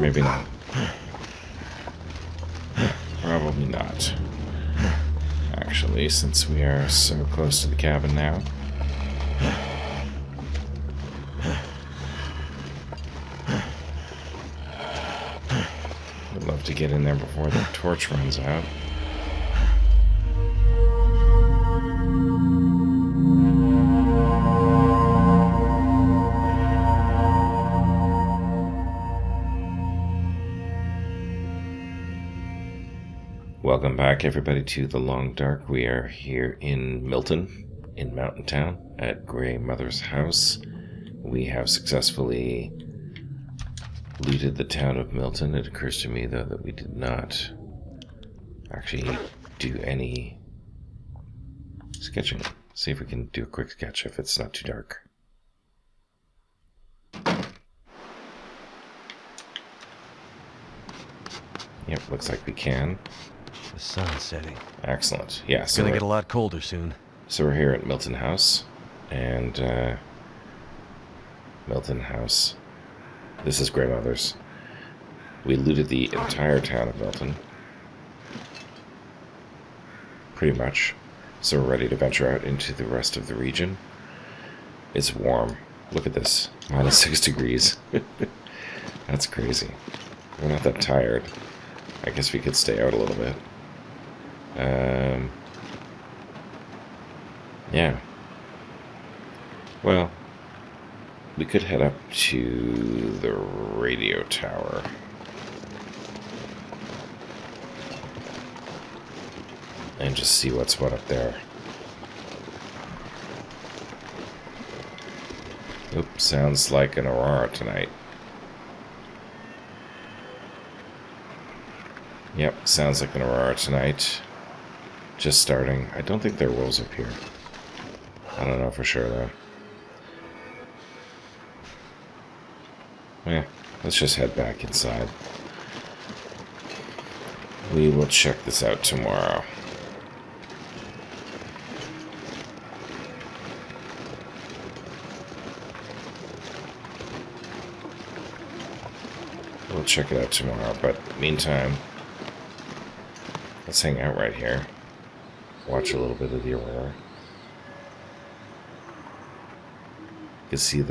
maybe not. Probably not. Actually, since we are so close to the cabin now. I'd love to get in there before the torch runs out. Welcome back, everybody, to The Long Dark. We are here in Milton, in Mountain Town, at Grey Mother's house. We have successfully looted the town of Milton. It occurs to me, though, that we did not actually do any sketching. See if we can do a quick sketch if it's not too dark. Yep, looks like we can. The sun's setting. Excellent. Yeah, It's gonna get a lot colder soon. So we're here at Milton House, and Milton House. This is Grey Mother's. We looted the entire town of Milton, pretty much. So we're ready to venture out into the rest of the region. It's warm. Look at this, -6 degrees. That's crazy. We're not that tired. I guess we could stay out a little bit. Yeah. Well, we could head up to the radio tower. And just see what's what up there. Oops, sounds like an aurora tonight. Yep, sounds like an aurora tonight. Just starting. I don't think there are wolves up here. I don't know for sure, though. Yeah, let's just head back inside. We will check this out tomorrow. We'll check it out tomorrow, but meantime, let's hang out right here. Watch a little bit of the aurora. You can see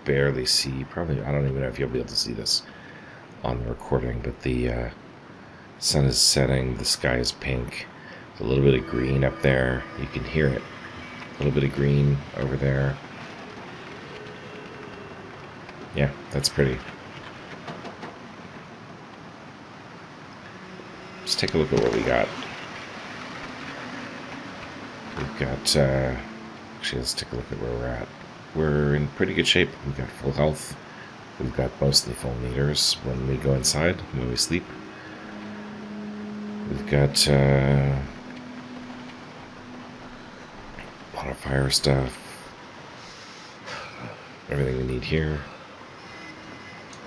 barely see, probably, I don't even know if you'll be able to see this on the recording, but the sun is setting, the sky is pink, a little bit of green up there, you can hear it, a little bit of green over there. Yeah, that's pretty. Let's take a look at what we got. We've got, actually let's take a look at where we're at. We're in pretty good shape. We've got full health. We've got mostly full meters when we go inside, when we sleep. We've got a lot of fire stuff. Everything we need here.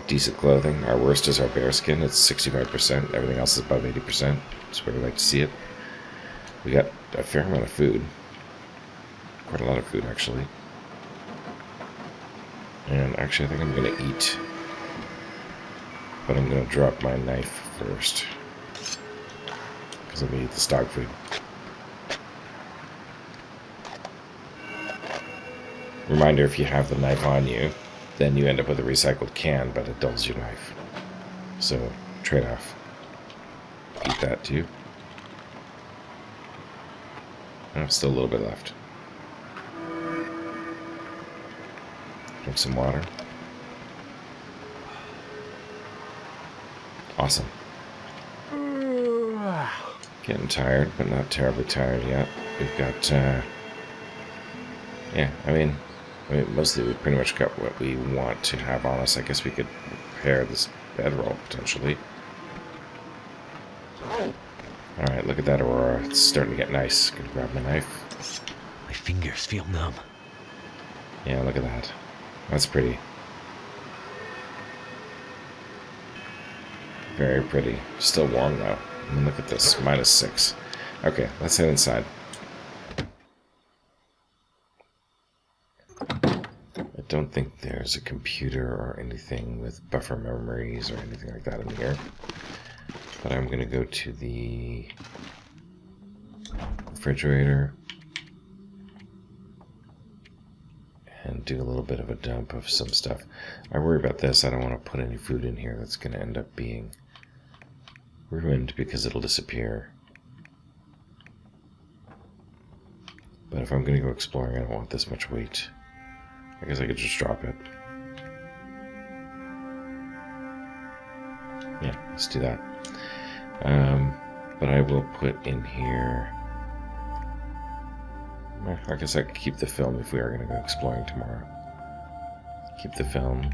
Decent clothing. Our worst is our bearskin. It's 65%. Everything else is above 80%. That's where we like to see it. We got a fair amount of food. Quite a lot of food, actually. And actually, I think I'm going to eat. But I'm going to drop my knife first. Because I'm going to eat the stock food. Reminder, if you have the knife on you, then you end up with a recycled can, but it dulls your knife. So, trade-off. Eat that too. Oh, still a little bit left. Drink some water. Awesome. Getting tired, but not terribly tired yet. We've got, yeah, I mean, mostly we pretty much got what we want to have on us. I guess we could repair this bedroll, potentially. Alright, look at that aurora. It's starting to get nice. Gonna grab my knife. My fingers feel numb. Yeah, look at that. That's pretty. Very pretty. Still warm, though. I mean, look at this. -6. Okay, let's head inside. don't think there's a computer or anything with buffer memories or anything like that in here. But I'm going to go to the refrigerator and do a little bit of a dump of some stuff. I worry about this. I don't want to put any food in here that's going to end up being ruined because it'll disappear. But if I'm going to go exploring, I don't want this much weight. I guess I could just drop it. Yeah, let's do that. But I will put in here... I guess I could keep the film if we are going to go exploring tomorrow. Keep the film.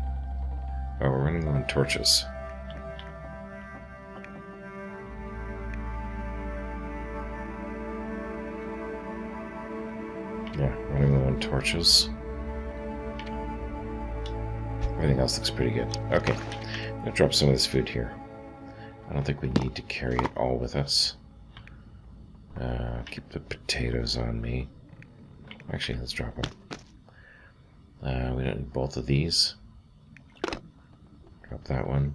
Oh, we're running on torches. Yeah, running low on torches. Everything else looks pretty good. Okay, I'm going to drop some of this food here. I don't think we need to carry it all with us. Keep the potatoes on me. Actually, let's drop them. We don't need both of these. Drop that one.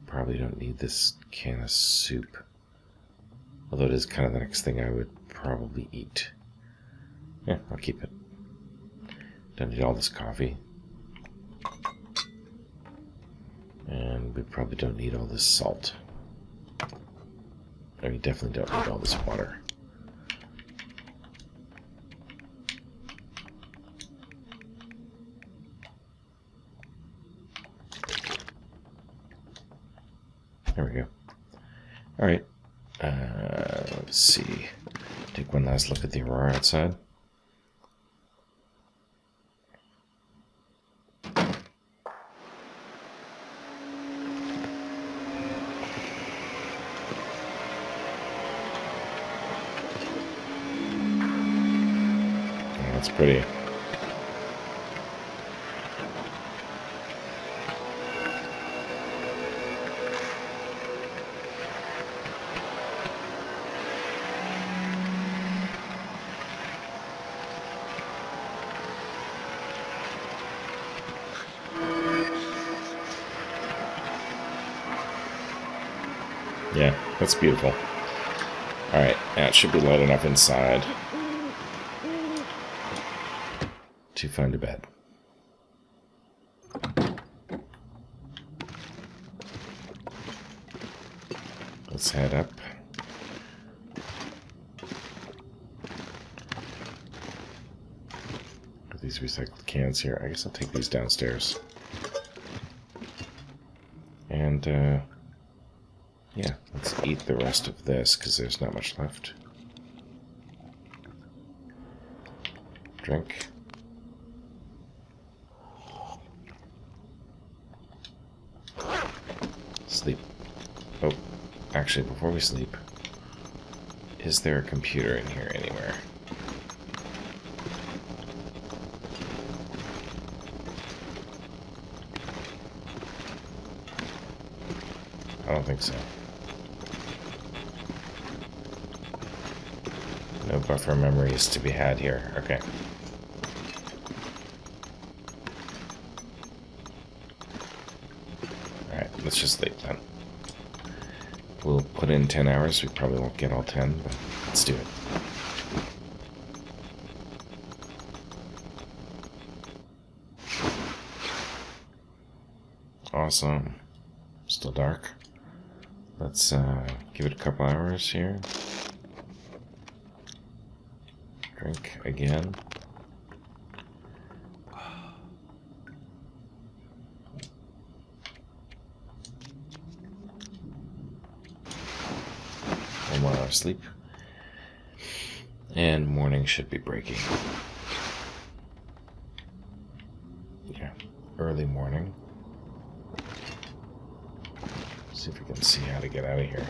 Probably don't need this can of soup. Although it is kind of the next thing I would probably eat. Yeah, I'll keep it. Don't need all this coffee. And we probably don't need all this salt. And we definitely don't need all this water. There we go. Alright. Let's see. Take one last look at the aurora outside. That's pretty. Yeah, that's beautiful. Alright, now it should be light enough inside to find a bed. Let's head up. Got these recycled cans here. I guess I'll take these downstairs. And, yeah, let's eat the rest of this because there's not much left. Drink. Sleep. Oh, actually, before we sleep, is there a computer in here anywhere? I don't think so. No buffer memories to be had here. Okay. Alright, let's just sleep then. We'll put in 10 hours. We probably won't get all 10, but let's do it. Awesome. Still dark. Let's give it a couple hours here. Drink again. One more hour of sleep. And morning should be breaking. Yeah, early morning. See if we can see how to get out of here.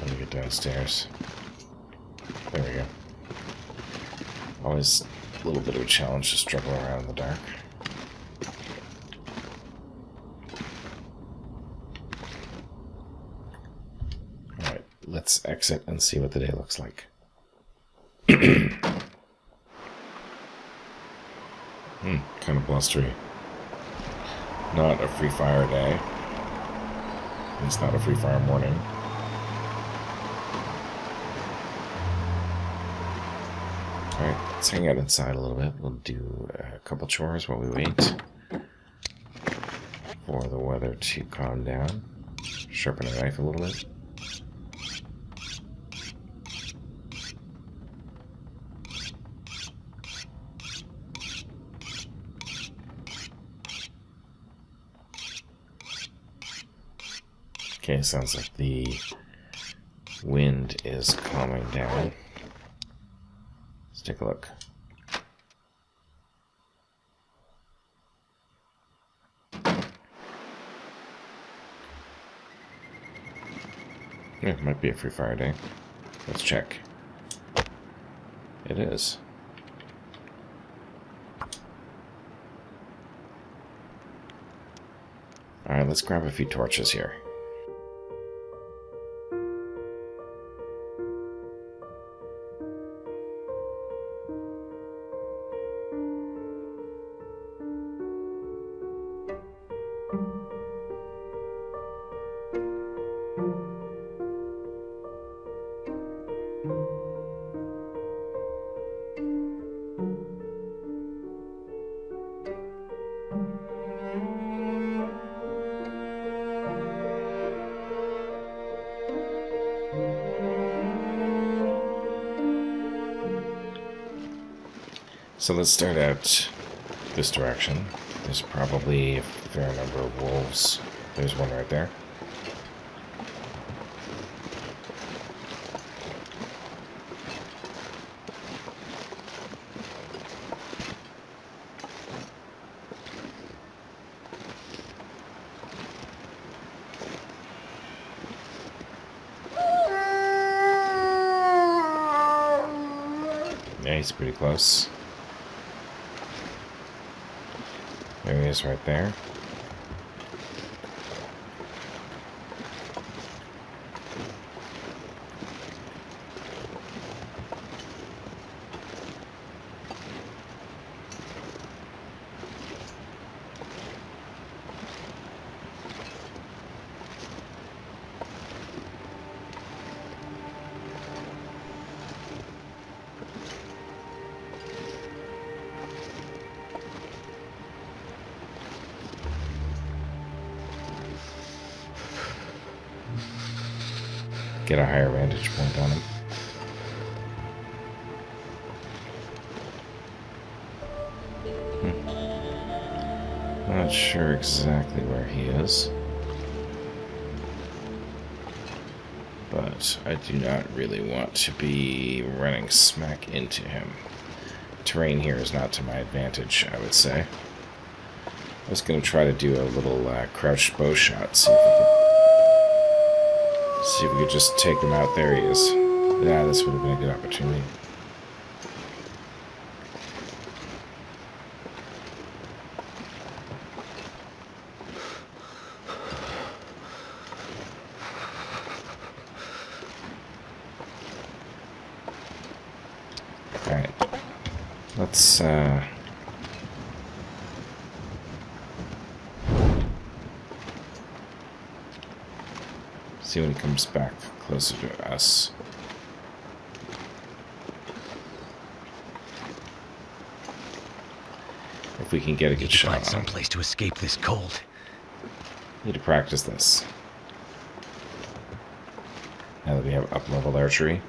Let me get downstairs. There we go. Always a little bit of a challenge to struggle around in the dark. let's exit and see what the day looks like. Kind of blustery. Not a free fire day. At least not a free fire morning. Alright, let's hang out inside a little bit. We'll do a couple chores while we wait for the weather to calm down. Sharpen a knife a little bit. Okay, sounds like the wind is calming down. Let's take a look. Yeah, it might be a free fire day. Let's check. It is. Alright, let's grab a few torches here. So let's start out this direction. There's probably a fair number of wolves. There's one right there. Yeah, he's pretty close. There he is right there. Get a higher vantage point on him. Not sure exactly where he is, but I do not really want to be running smack into him. Terrain here is not to my advantage, I would say. I was going to try to do a little crouched bow shot, see if we could just take him out. There he is. Yeah, this would have been a good opportunity. Alright. Let's, see when he comes back closer to us. If we can get a good shot on him. Find someplace to escape this cold. Need to practice this. Now that we have up-leveled archery.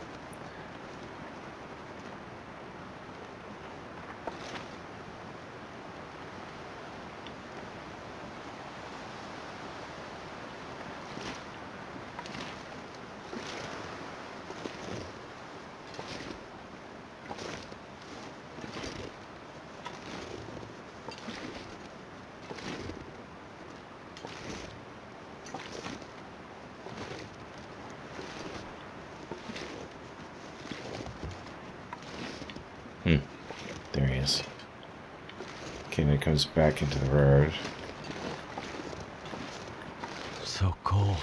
There he is. Okay, now he comes back into the road. So cold.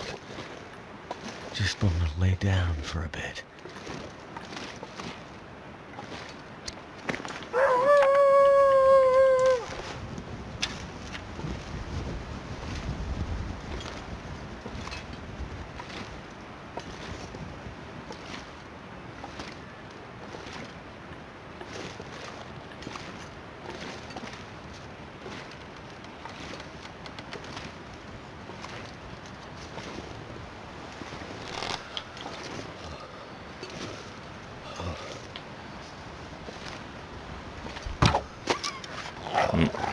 Just want to lay down for a bit.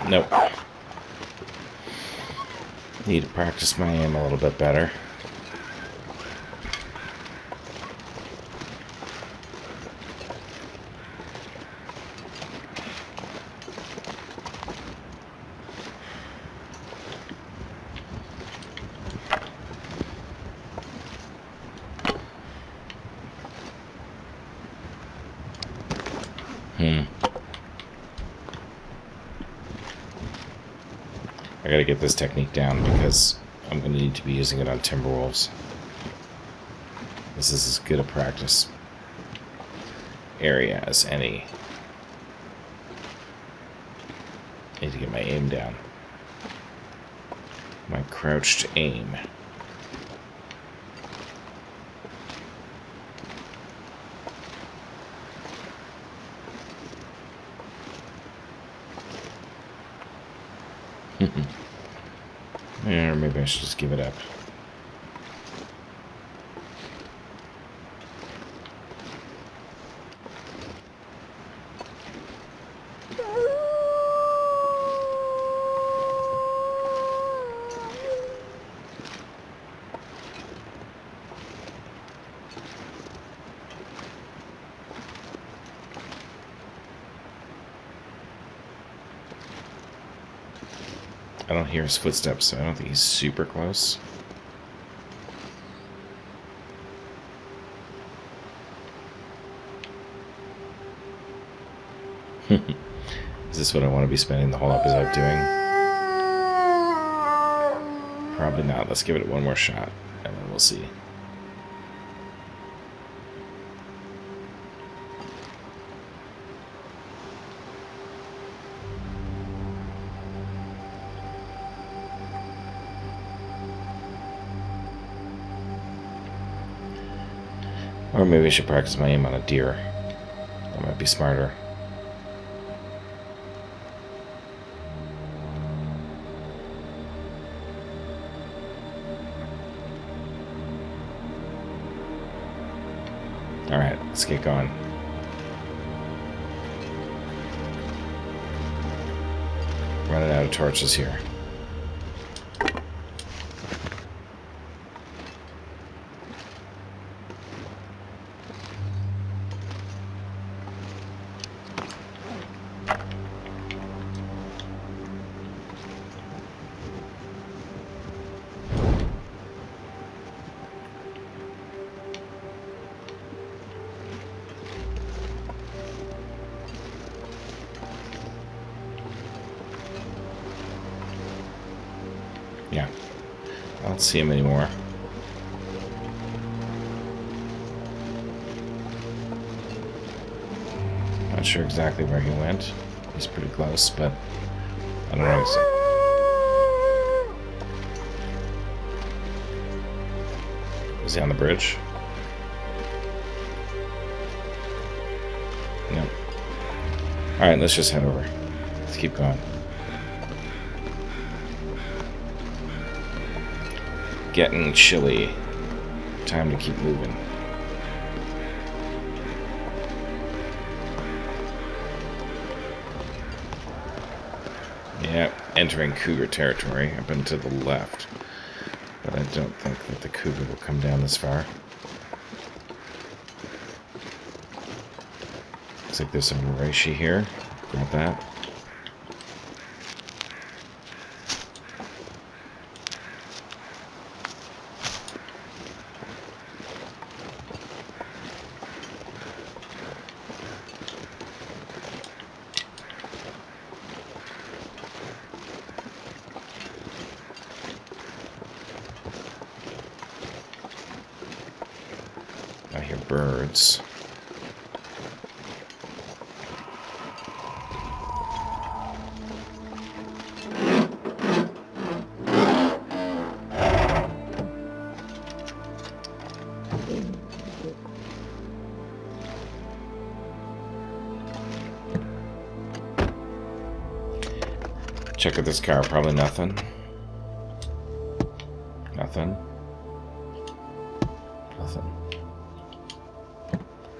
Nope. Need to practice my aim a little bit better. I gotta get this technique down because I'm gonna need to be using it on timberwolves. This is as good a practice area as any. I need to get my aim down. My crouched aim. Or maybe I should just give it up. I don't hear his footsteps, so I don't think he's super close. Is this what I want to be spending the whole episode doing? Probably not. Let's give it one more shot, and then we'll see. Or maybe I should practice my aim on a deer. That might be smarter. Alright, let's get going. Running out of torches here. Yeah, I don't see him anymore. Not sure exactly where he went. He's pretty close, but I don't know. Is he on the bridge? No. Alright, let's just head over. Let's keep going. Getting chilly. Time to keep moving. Yeah, entering cougar territory up and to the left. But I don't think that the cougar will come down this far. Looks like there's some reishi here. Grab that. hear birds. Check out this car, probably nothing. Nothing. Nothing.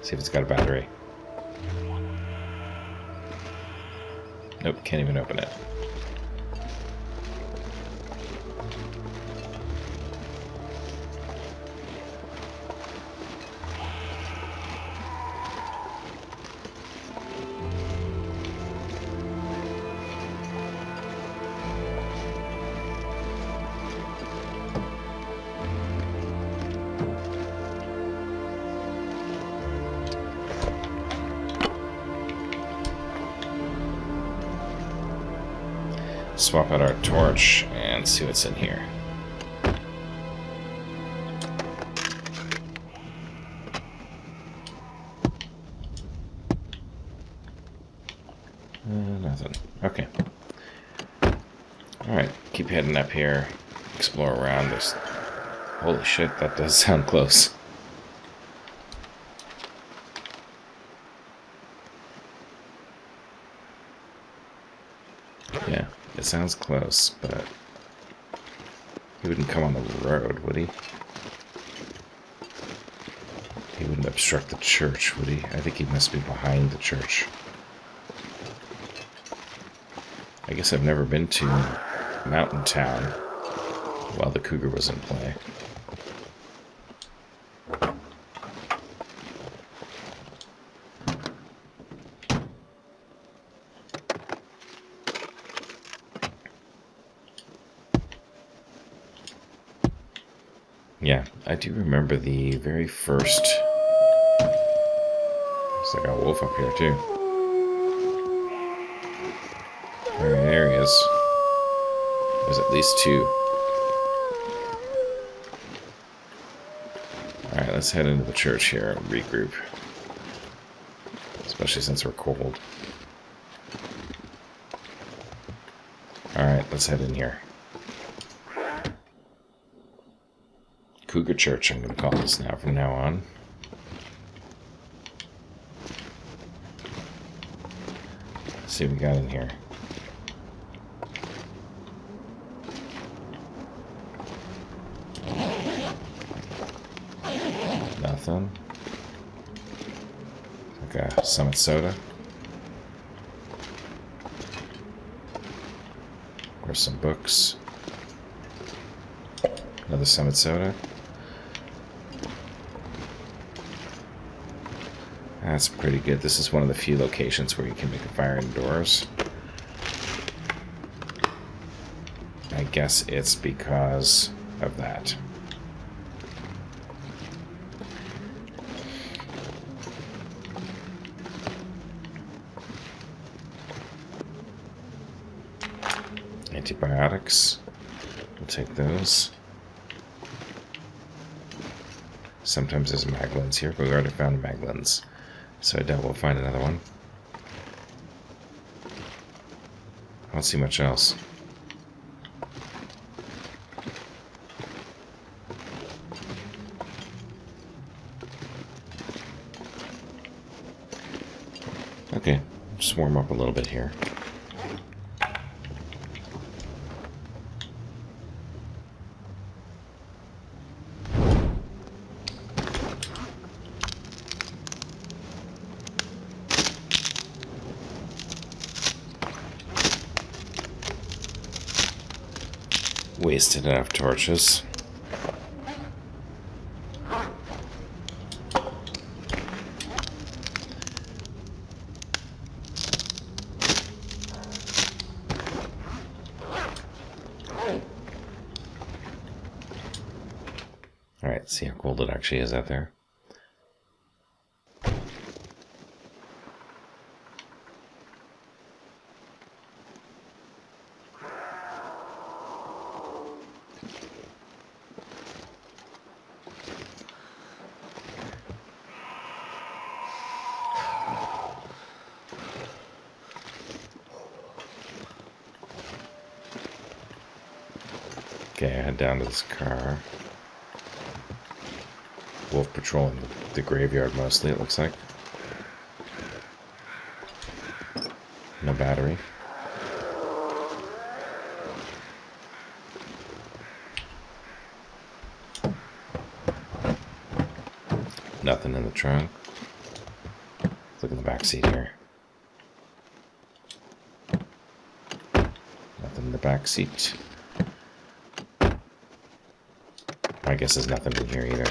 See if it's got a battery. Nope, can't even open it. Swap out our torch and see what's in here. Nothing. Okay. Alright, keep heading up here. Explore around this. Holy shit, that does sound close. Yeah, it sounds close, but he wouldn't come on the road, would he? He wouldn't obstruct the church, would he? I think he must be behind the church. I guess I've never been to Mountain Town while the cougar was in play. Yeah, I do remember the very first... It's like a wolf up here, too. There he is. There's at least two. Alright, let's head into the church here and regroup. Especially since we're cold. Alright, let's head in here. Cougar Church, I'm going to call this now from now on. Let's see what we got in here. Nothing. Like a Summit Soda. Or some books. Another Summit Soda. That's pretty good. This is one of the few locations where you can make a fire indoors. I guess it's because of that. Antibiotics. We'll take those. Sometimes there's maglins here, but we already found maglins. So I doubt we'll find another one. I don't see much else. Okay, just warm up a little bit here. Wasted enough torches. Alright, see how cold it actually is out there. Okay, I head down to this car. Wolf patrolling the graveyard mostly, it looks like. No battery. Nothing in the trunk. Look in the back seat here. Nothing in the back seat. I guess there's nothing in here either.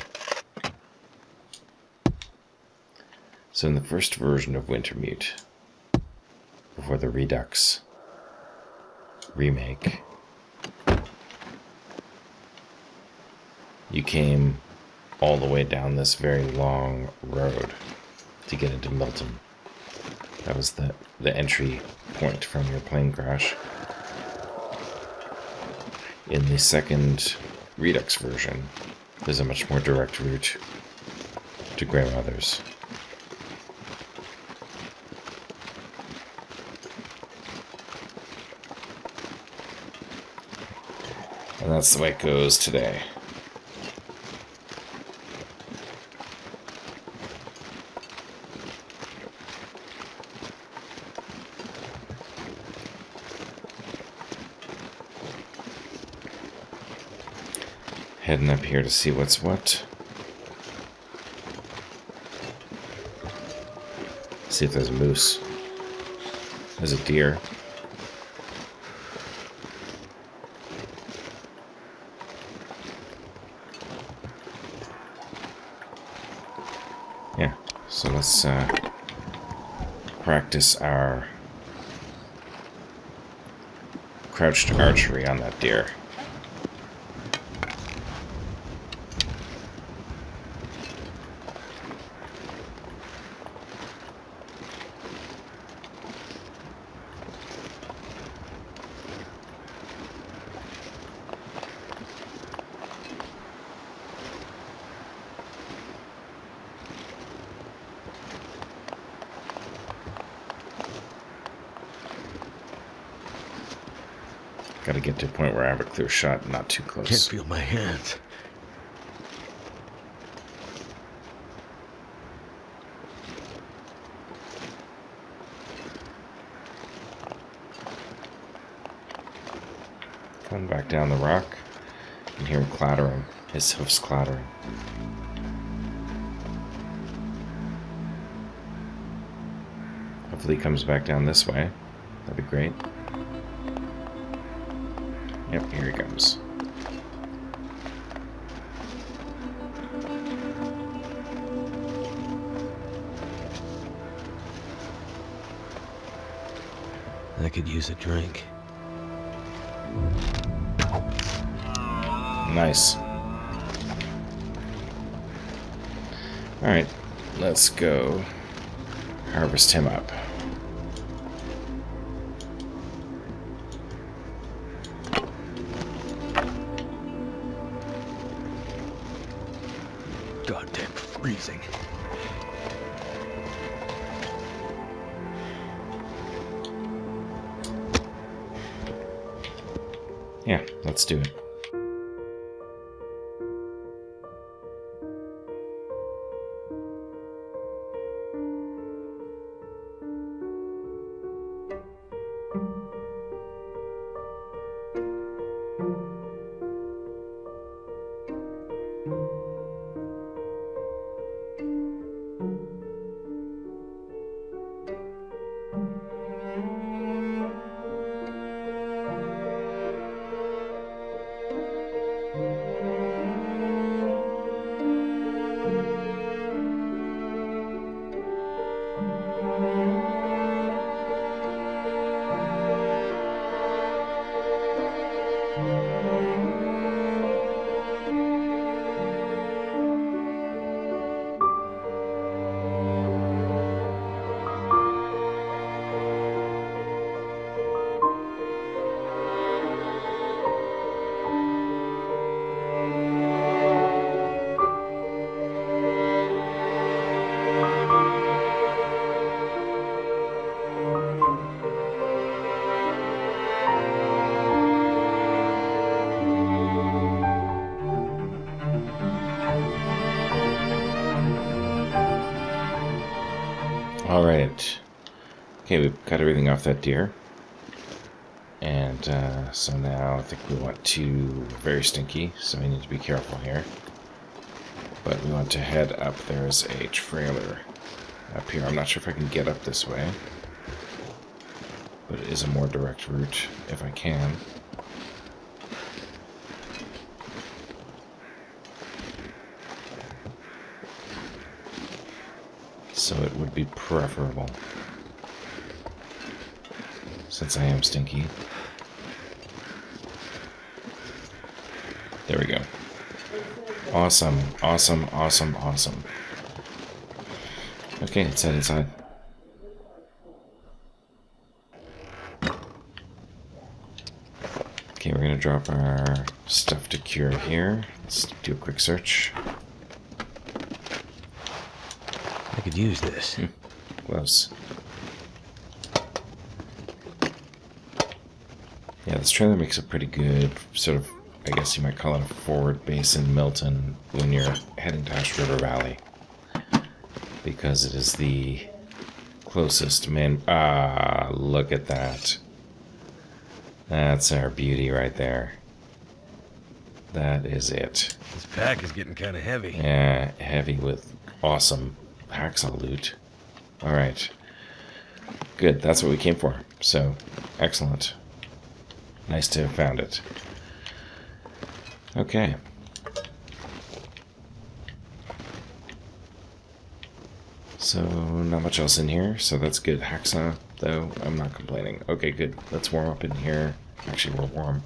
So in the first version of Wintermute, before the Redux remake, you came all the way down this very long road to get into Milton. That was the entry point from your plane crash. In the second Redux version, there's a much more direct route to Grandmother's. And that's the way it goes today. Heading up here to see what's what. See if there's a moose. There's a deer. Yeah, so let's practice our crouched archery on that deer. Gotta get to a point where I have a clear shot and not too close. Can't feel my hands. Coming back down the rock. You can hear him clattering. His hoofs clattering. Hopefully he comes back down this way. That'd be great. Yep, here he comes. I could use a drink. Nice. Alright, let's go harvest him up. Goddamn freezing. Yeah, let's do it. Okay, we've got everything off that deer. And so now I think we want to... Very stinky, so we need to be careful here. But we want to head up. There's a trailer up here. I'm not sure if I can get up this way. But it is a more direct route if I can. So it would be preferable. Since I am stinky. There we go. Awesome, awesome, awesome, awesome. Okay, let's head inside. Okay, we're gonna drop our stuff to cure here. Let's do a quick search. I could use this. Close. Yeah, this trailer makes a pretty good sort of, I guess you might call it a forward base in Milton when you're heading to Ash River Valley. Because it is the closest man. Ah, look at that. That's our beauty right there. That is it. This pack is getting kind of heavy. Yeah, heavy with awesome hacksaw loot. Alright. Good, that's what we came for. So, excellent. Nice to have found it. Okay. So, not much else in here, so that's good. Hacksaw, though, I'm not complaining. Okay, good. Let's warm up in here. Actually, we're warm.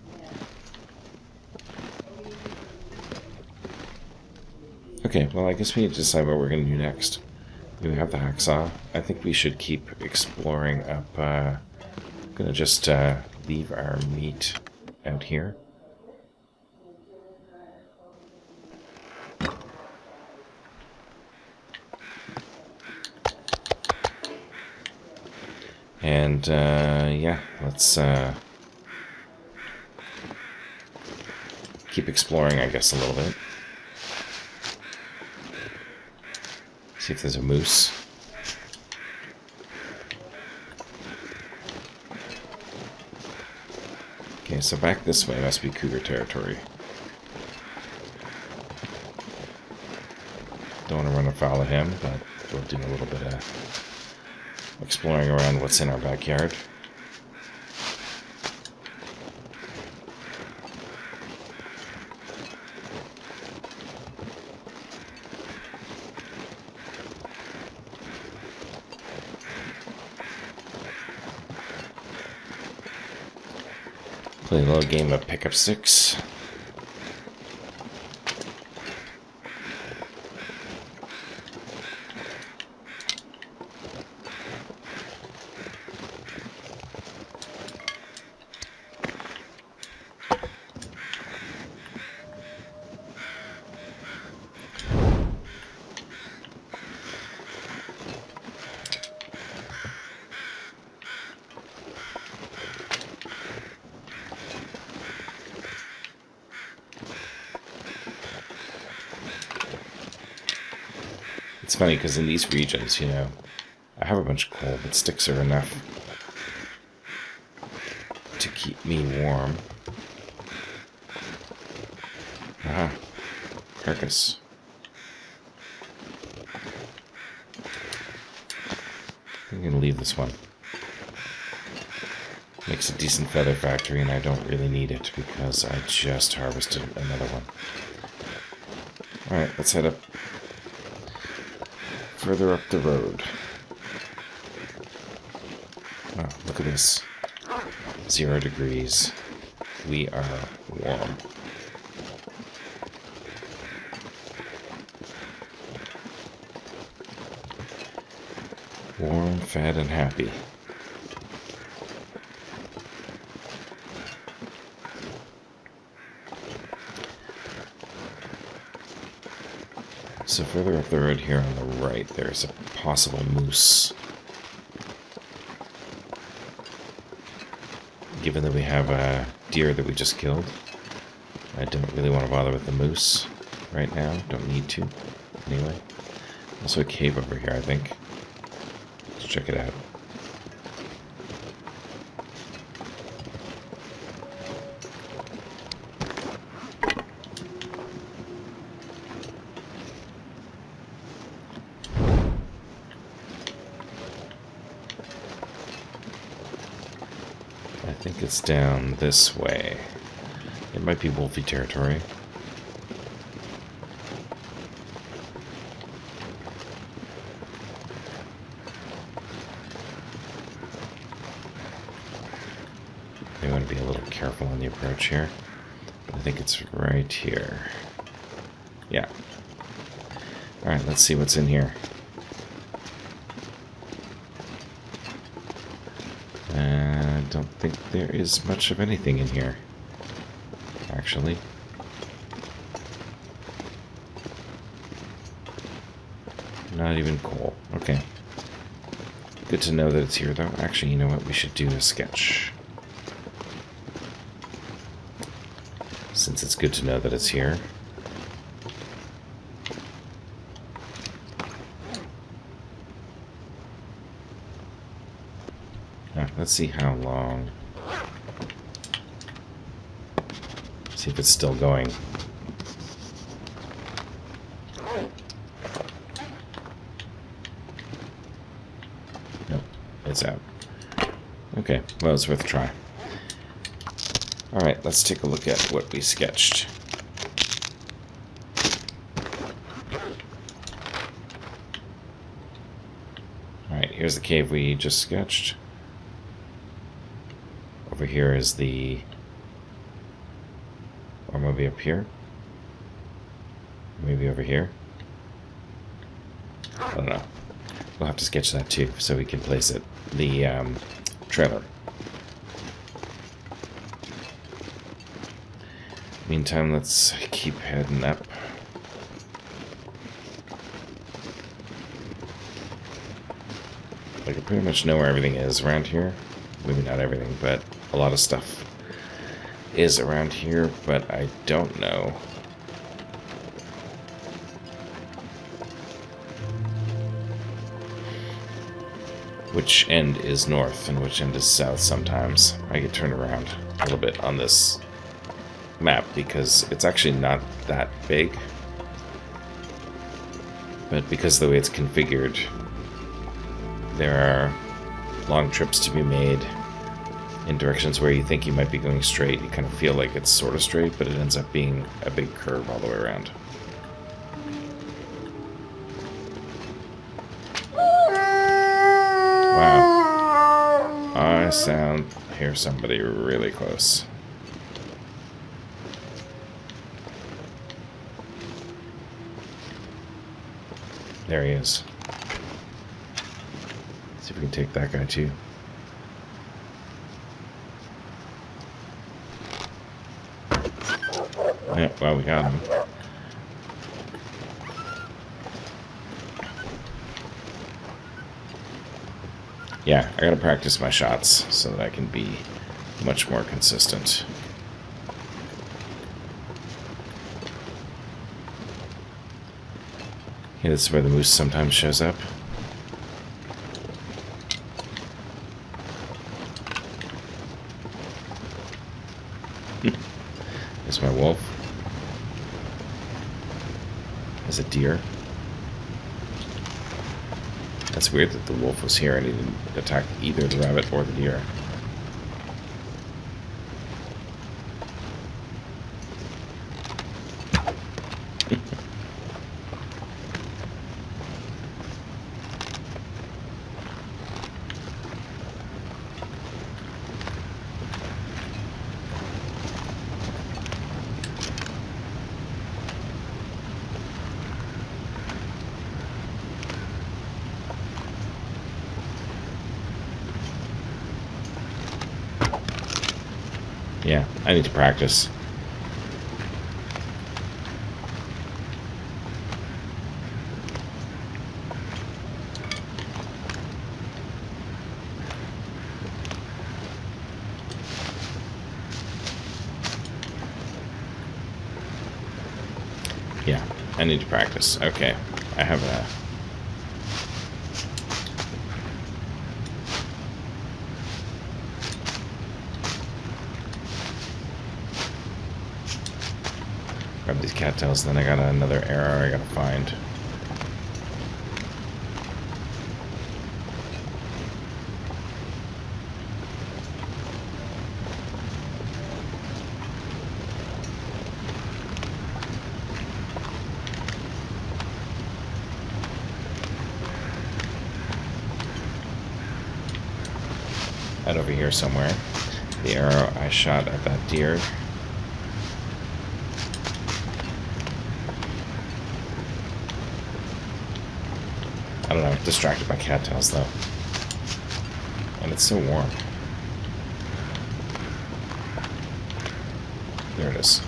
Okay, well, I guess we need to decide what we're going to do next. We have the hacksaw. I think we should keep exploring up. I'm going to just leave our meat out here. And, yeah, let's keep exploring, I guess, a little bit. See if there's a moose. Okay, so back this way must be cougar territory. Don't want to run afoul of him, but we'll do a little bit of exploring around what's in our backyard. Play a little game of pick up sticks. It's funny because in these regions, you know, I have a bunch of coal, but sticks are enough to keep me warm. Ah, carcass. I'm going to leave this one. Makes a decent feather factory, and I don't really need it because I just harvested another one. Alright, let's head up. Further up the road. Oh, look at this. 0 degrees. We are warm. Warm, fed, and happy. So further up the road here on the right, there's a possible moose. Given that we have a deer that we just killed, I don't really want to bother with the moose right now. Don't need to. Anyway. Also a cave over here, I think. Let's check it out. it's down this way. It might be wolfy territory. We want to be a little careful on the approach here. But I think it's right here. Yeah. Alright, let's see what's in here. I don't think there is much of anything in here, actually. Not even coal. Okay. Good to know that it's here, though. Actually, you know what? We should do a sketch. Since it's good to know that it's here. Let's see how long. See if it's still going. Nope, it's out. Okay, well, it's worth a try. Alright, let's take a look at what we sketched. Alright, here's the cave we just sketched. Over here is the... or maybe up here? Maybe over here? I don't know. We'll have to sketch that too, so we can place it. The trailer. Meantime, let's keep heading up. Like, I pretty much know where everything is around here. Maybe not everything, but a lot of stuff is around here, but I don't know which end is north and which end is south sometimes. I get turned around a little bit on this map because it's actually not that big, but because of the way it's configured, there are long trips to be made in directions where you think you might be going straight. You kind of feel like it's sort of straight, but it ends up being a big curve all the way around. Wow. I hear somebody really close. There he is. See if we can take that guy too. Yeah, well, we got him. Yeah, I gotta practice my shots so that I can be much more consistent. Yeah, this is where the moose sometimes shows up. There's my wolf. There's a deer. That's weird that the wolf was here and he didn't attack either the rabbit or the deer. Yeah, I need to practice. Yeah, I need to practice. Okay, I have a... grab these cattails, then I got another arrow I gotta find. here somewhere. The arrow I shot at that deer. I don't know, distracted by cattails though. And it's so warm. There it is.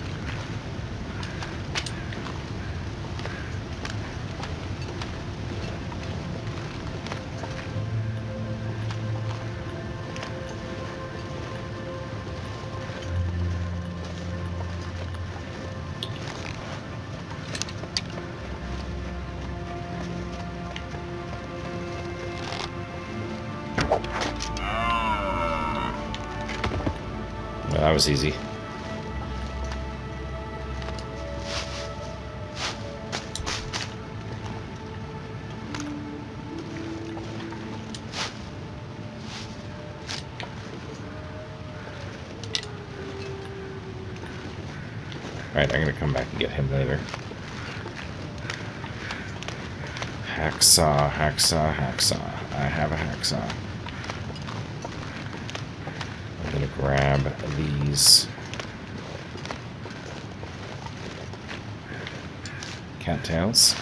Well, that was easy. Alright, I'm gonna come back and get him later. Hacksaw, hacksaw, hacksaw. I have a hacksaw. I'm gonna grab these cattails.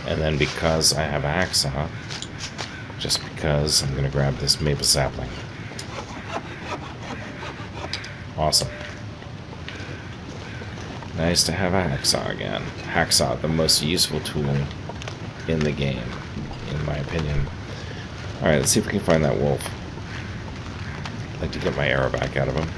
And then because I have a hacksaw, just because, I'm gonna grab this maple sapling. Awesome. Nice to have a hacksaw again. Hacksaw, the most useful tool in the game, in my opinion. Alright, let's see if we can find that wolf. I'd like to get my arrow back out of him.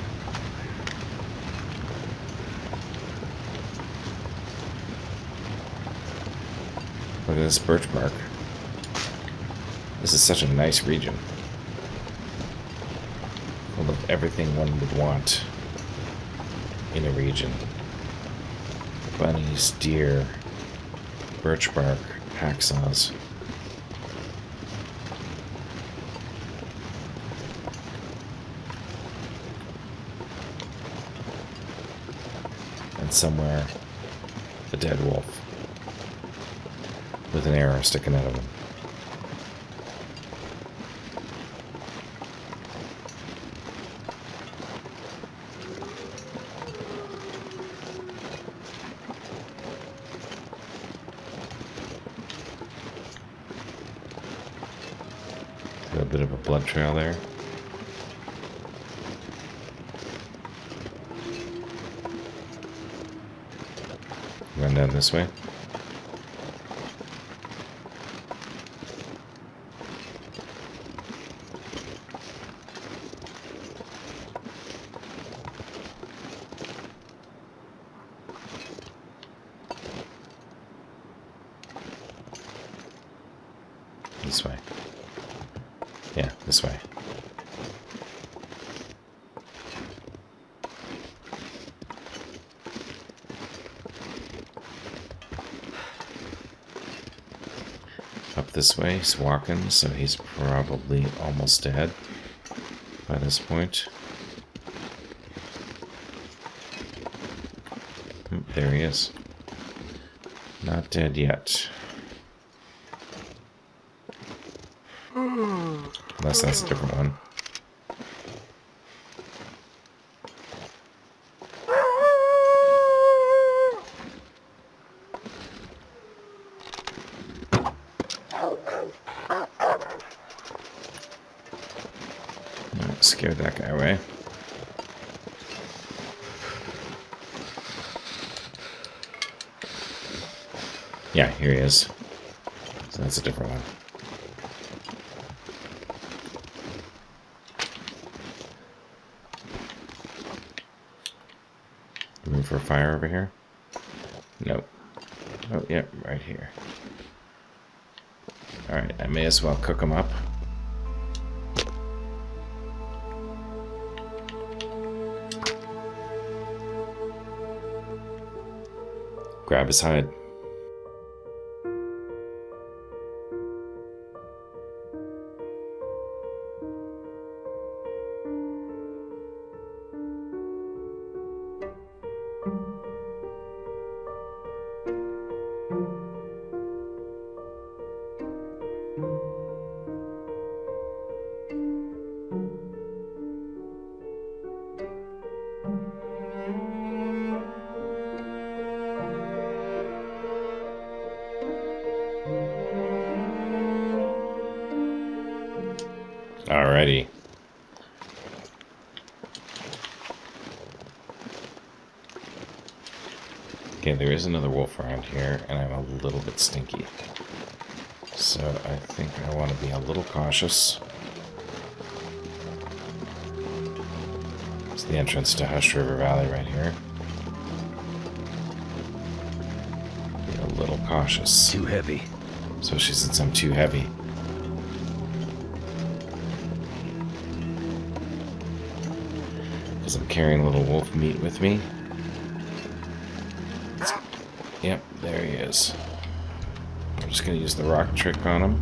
Look at this birch bark. This is such a nice region. Full of everything one would want in a region. Bunnies, deer, birch bark, hacksaws. And somewhere, a dead wolf with an arrow sticking out of him. Got a bit of a blood trail there. Run down this way. This way. Yeah, this way. Up this way, he's walking, so he's probably almost dead by this point. There he is. Not dead yet. Unless that's a different one. Scared that guy away. Yeah, here he is. So that's a different one. Room for a fire over here? Nope. Oh, yeah, right here. Alright, I may as well cook them up. Grab his hide. Okay, there is another wolf around here, and I'm a little bit stinky. So I think I want to be a little cautious. It's the entrance to Hush River Valley right here. Be a little cautious. Too heavy. Especially since I'm too heavy. Because I'm carrying a little wolf meat with me. Yep, there he is. I'm just going to use the rock trick on him.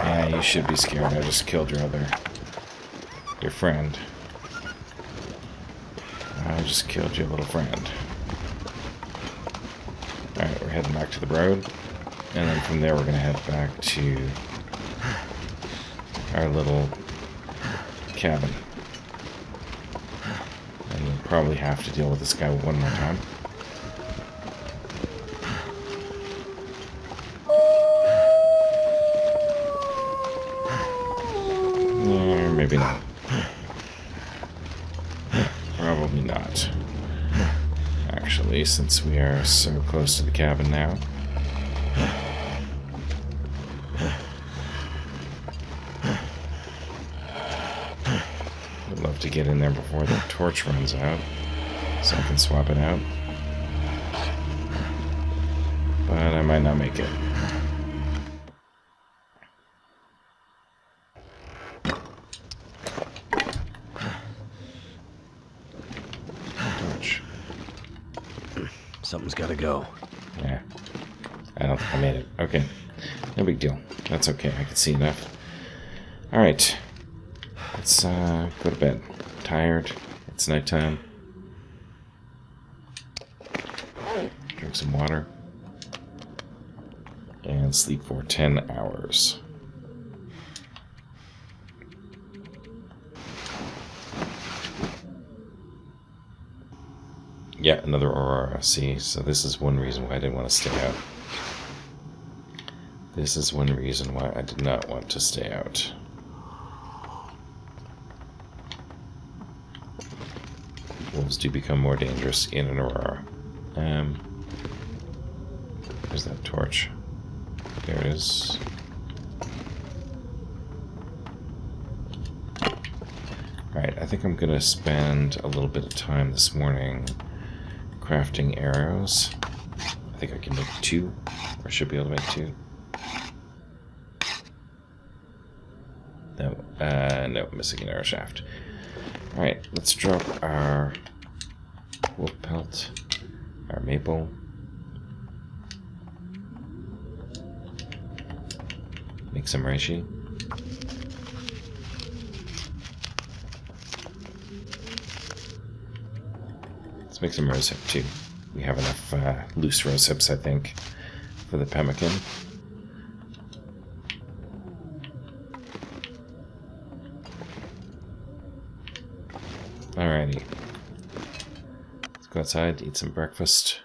Yeah, you should be scared. I just killed your friend. I just killed your little friend. Alright, we're heading back to the road. And then from there we're going to head back to our little cabin. And we'll probably have to deal with this guy one more time. Or maybe not. Probably not. Actually, since we are so close to the cabin now. I'd love to get in there before the torch runs out, so I can swap it out. But I might not make it. Torch. Something's gotta go. Yeah. I don't think I made it. Okay. No big deal. That's okay. I can see enough. Alright. Let's go to bed. I'm tired. It's nighttime. Drink some water. And sleep for 10 hours. Yeah, another aurora. See, so this is one reason why I didn't want to stay out. This is one reason why I did not want to stay out. Wolves do become more dangerous in an aurora. There's that torch. There it is. Alright, I think I'm gonna spend a little bit of time this morning crafting arrows. I think I can make 2, or should be able to make 2. No, missing an arrow shaft. Alright, let's drop our wolf pelt, our maple. Make some reishi. Let's make some rosehip too. We have enough loose rosehips, I think, for the pemmican. Alrighty. Let's go outside, eat some breakfast.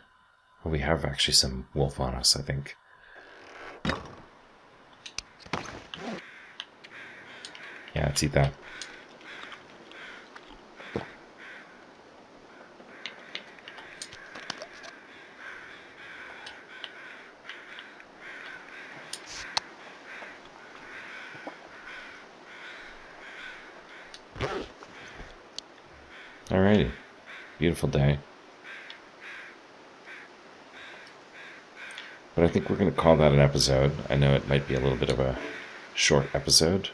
Well, we have actually some wolf on us, I think. Yeah, let's eat that. Alrighty. Beautiful day. But I think we're going to call that an episode. I know it might be a little bit of a short episode.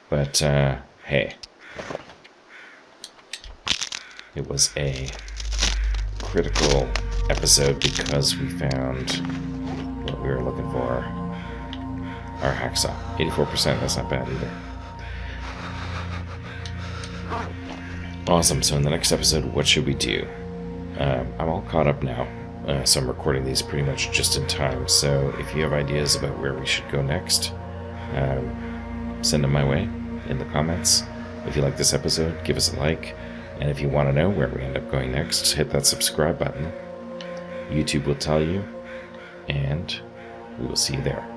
But, hey. It was a critical episode because we found what we were looking for. Our hacksaw. 84%, that's not bad either. Awesome, so in the next episode, what should we do? I'm all caught up now, so I'm recording these pretty much just in time, so if you have ideas about where we should go next, send them my way in the comments. If you like this episode, give us a like, and if you want to know where we end up going next, hit that subscribe button. YouTube will tell you, and we will see you there.